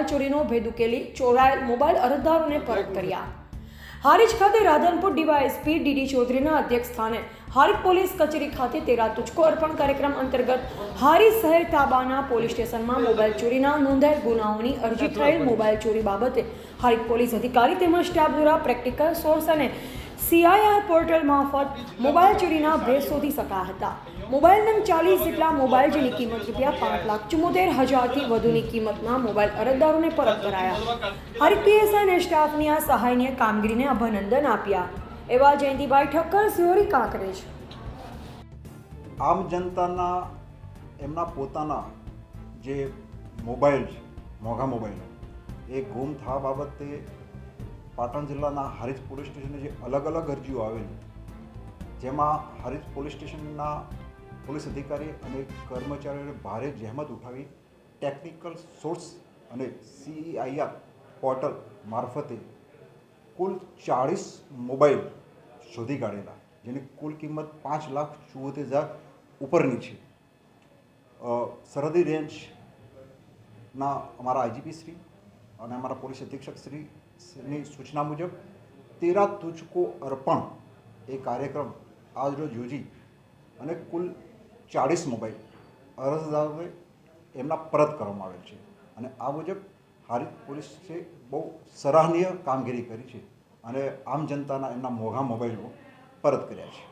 Mobile ચોરીનો ભેદ ઉકેલી ચોરાયેલ મોબાઈલ અરજદારોને પરત કર્યા. હારીજ ખાતે રાધનપુર ડીવાયએસપી ડીડી ચૌધરીના અધ્યક્ષ સ્થાને હારીજ પોલીસ કચેરી ખાતે 13 તુચકો અર્પણ કાર્યક્રમ અંતર્ગત હારીજ શહેર તાબાના પોલીસ સ્ટેશનમાં મોબાઈલ ચોરીના નોંધાયેલ ગુનાઓની અરજી થયેલ મોબાઈલ ચોરી બાબતે હારીજ પોલીસ અધિકારી તેમજ સ્ટાફ દ્વારા પ્રેક્ટિકલ સોર્સ અને CIR પોર્ટલ મારફત મોબાઈલ ચોરીના ભેદ શોધી શકાયા હતા. મોબાઈલ નંગ 40 જેટલા મોબાઈલ જેની કિંમત ₹5,74,000થી વધુની કિંમતના મોબાઈલ અરજદારોને પરત કરાયા. હારીજ PSI અને સ્ટાફની આ સહાયનીય કામગીરીને અભિનંદન આપ્યા. એવા જયંતિભાઈ ઠક્કર, સિહોરી, કાંકરેજ. આમ જનતાના એમના પોતાના જે મોબાઈલ છે, મોંઘા મોબાઈલો, એ ગુમ થવા બાબતે પાટણ જિલ્લાના હારીજ પોલીસ સ્ટેશને જે અલગ અલગ અરજીઓ આવેલી, જેમાં હારીજ પોલીસ સ્ટેશનના પોલીસ અધિકારી અને કર્મચારીઓએ ભારે જહેમત ઉઠાવી ટેકનિકલ સોર્સ અને CIR પોર્ટલ મારફતે કુલ 40 મોબાઈલ શોધી કાઢેલા, જેની કુલ કિંમત 5,74,000 ઉપરની છે. સરહદી રેન્જના અમારા IGP શ્રી અને અમારા પોલીસ અધિક્ષક શ્રીની સૂચના મુજબ 13 તુચકો અર્પણ એ કાર્યક્રમ આજરોજ યોજી અને કુલ 40 મોબાઈલ અરજદારોને એમના પરત કરવામાં આવેલ છે. અને આ મુજબ હારીજ પોલીસે બહુ સરાહનીય કામગીરી કરી છે અને આમ જનતાના એમના મોંઘા મોબાઈલો પરત કર્યા છે.